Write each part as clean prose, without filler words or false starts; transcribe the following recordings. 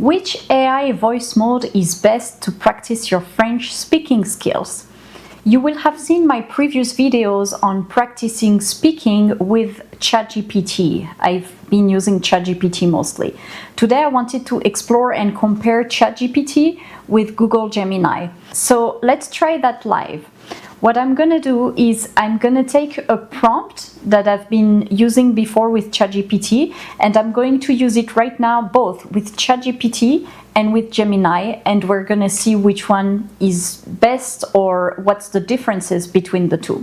Which AI voice mode is best to practice your French speaking skills? You will have seen my previous videos on practicing speaking with ChatGPT. I've been using ChatGPT mostly. Today I wanted to explore and compare ChatGPT with Google Gemini. So let's try that live. What I'm going to do is I'm going to take a prompt that I've been using before with ChatGPT, and I'm going to use it right now both with ChatGPT and with Gemini, and we're going to see which one is best or what's the differences between the two.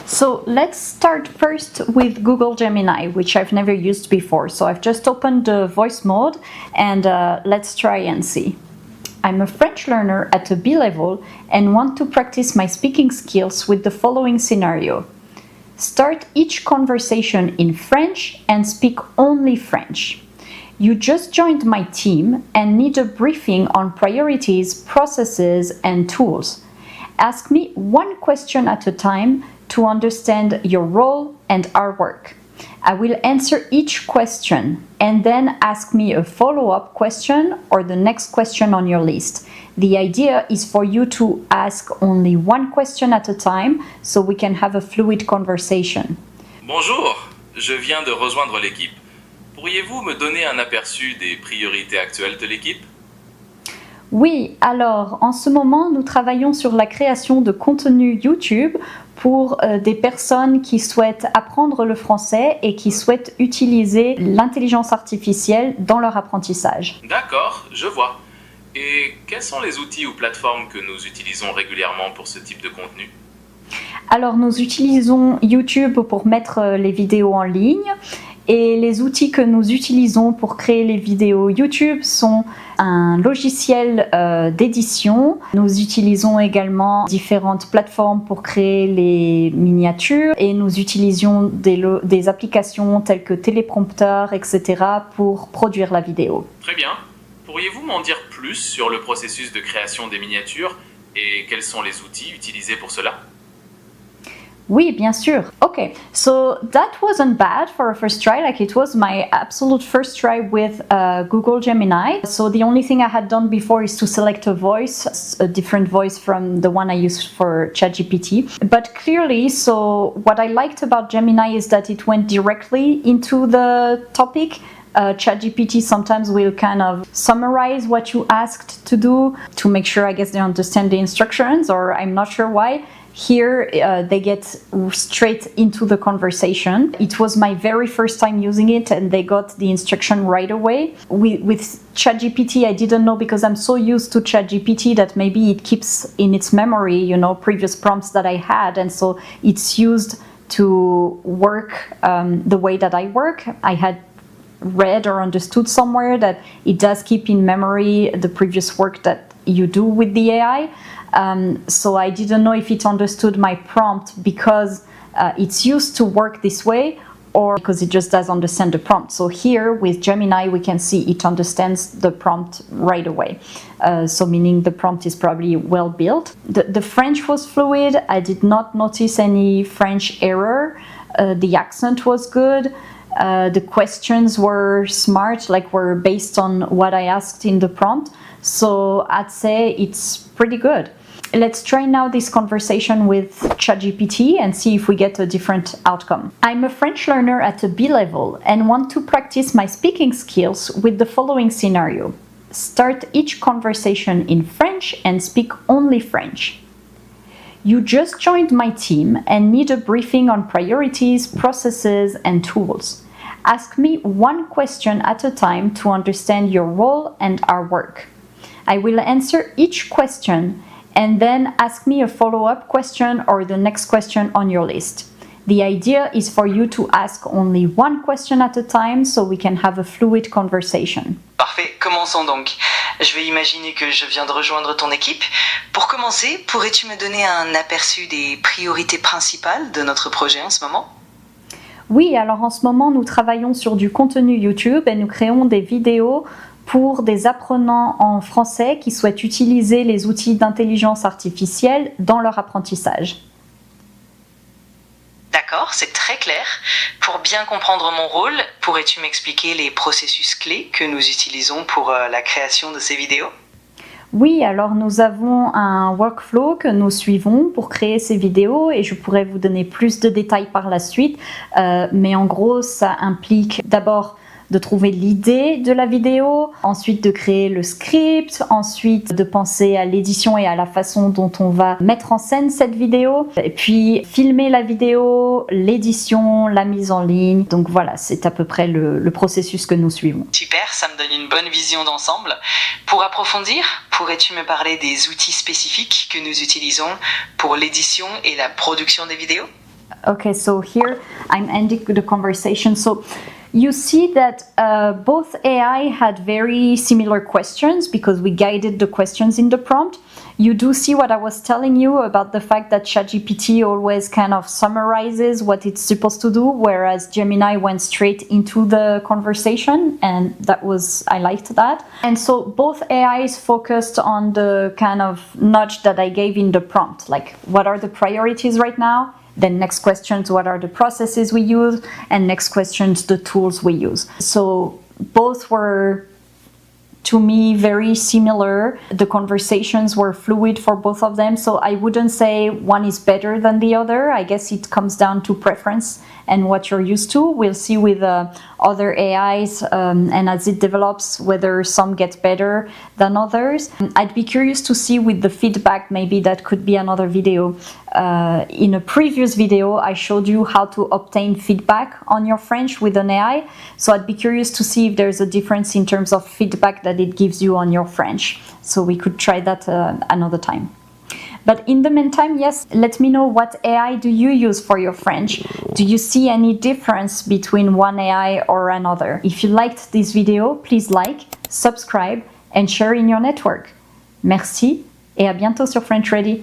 So let's start first with Google Gemini, which I've never used before. So I've just opened the voice mode and let's try and see. I'm a French learner at a B level and want to practice my speaking skills with the following scenario. Start each conversation in French and speak only French. You just joined my team and need a briefing on priorities, processes, and tools. Ask me one question at a time to understand your role and our work. I will answer each question and then ask me a follow-up question or the next question on your list. The idea is for you to ask only one question at a time so we can have a fluid conversation. Bonjour, je viens de rejoindre l'équipe. Pourriez-vous me donner un aperçu des priorités actuelles de l'équipe? Oui, alors en ce moment, nous travaillons sur la création de contenu YouTube pour des personnes qui souhaitent apprendre le français et qui souhaitent utiliser l'intelligence artificielle dans leur apprentissage. D'accord, je vois. Et quels sont les outils ou plateformes que nous utilisons régulièrement pour ce type de contenu? Alors nous utilisons YouTube pour mettre les vidéos en ligne. Et les outils que nous utilisons pour créer les vidéos YouTube sont un logiciel d'édition. Nous utilisons également différentes plateformes pour créer les miniatures et nous utilisions des applications telles que téléprompteur, etc. pour produire la vidéo. Très bien. Pourriez-vous m'en dire plus sur le processus de création des miniatures et quels sont les outils utilisés pour cela? Oui, bien sûr. Okay, so that wasn't bad for a first try. Like it was my absolute first try with Google Gemini. So the only thing I had done before is to select a voice, a different voice from the one I used for ChatGPT. But clearly, so what I liked about Gemini is that it went directly into the topic. ChatGPT sometimes will kind of summarize what you asked to do to make sure, I guess, they understand the instructions, or I'm not sure why. Here, they get straight into the conversation. It was my very first time using it and they got the instruction right away. With ChatGPT, I didn't know because I'm so used to ChatGPT that maybe it keeps in its memory, you know, previous prompts that I had. And so it's used to work the way that I work. I had read or understood somewhere that it does keep in memory the previous work that you do with the AI. So I didn't know if it understood my prompt because it's used to work this way or because it just does understand the prompt. So here with Gemini, we can see it understands the prompt right away. So meaning the prompt is probably well built. The French was fluid. I did not notice any French error. The accent was good. The questions were smart, like were based on what I asked in the prompt. So I'd say it's pretty good. Let's try now this conversation with ChatGPT and see if we get a different outcome. I'm a French learner at a B level and want to practice my speaking skills with the following scenario. Start each conversation in French and speak only French. You just joined my team and need a briefing on priorities, processes, and tools. Ask me one question at a time to understand your role and our work. I will answer each question and then ask me a follow-up question or the next question on your list. The idea is for you to ask only one question at a time so we can have a fluid conversation. Parfait, commençons donc. Je vais imaginer que je viens de rejoindre ton équipe. Pour commencer, pourrais-tu me donner un aperçu des priorités principales de notre projet en ce moment? Oui, alors en ce moment, nous travaillons sur du contenu YouTube et nous créons des vidéos pour des apprenants en français qui souhaitent utiliser les outils d'intelligence artificielle dans leur apprentissage. D'accord, c'est très clair. Pour bien comprendre mon rôle, pourrais-tu m'expliquer les processus clés que nous utilisons pour la création de ces vidéos? Oui, alors nous avons un workflow que nous suivons pour créer ces vidéos et je pourrais vous donner plus de détails par la suite. Mais en gros, ça implique d'abord de trouver l'idée de la vidéo, ensuite de créer le script, ensuite de penser à l'édition et à la façon dont on va mettre en scène cette vidéo, et puis filmer la vidéo, l'édition, la mise en ligne. Donc voilà, c'est à peu près le processus que nous suivons. Super, ça me donne une bonne vision d'ensemble. Pour approfondir, pourrais-tu me parler des outils spécifiques que nous utilisons pour l'édition et la production des vidéos? Okay, so here I'm ending the conversation. So you see that both AI had very similar questions because we guided the questions in the prompt. You do see what I was telling you about the fact that ChatGPT always kind of summarizes what it's supposed to do, whereas Gemini went straight into the conversation, and I liked that. And so both AIs focused on the kind of nudge that I gave in the prompt, like what are the priorities right now? Then next questions, what are the processes we use? And next questions, the tools we use. So both were, to me, very similar. The conversations were fluid for both of them. So I wouldn't say one is better than the other. I guess it comes down to preference and what you're used to. We'll see with other AIs and as it develops whether some get better than others. I'd be curious to see with the feedback, maybe that could be another video. In a previous video, I showed you how to obtain feedback on your French with an AI. So I'd be curious to see if there's a difference in terms of feedback that it gives you on your French. So we could try that another time. But in the meantime, yes, let me know what AI do you use for your French. Do you see any difference between one AI or another? If you liked this video, please like, subscribe and share in your network. Merci et à bientôt sur French Ready.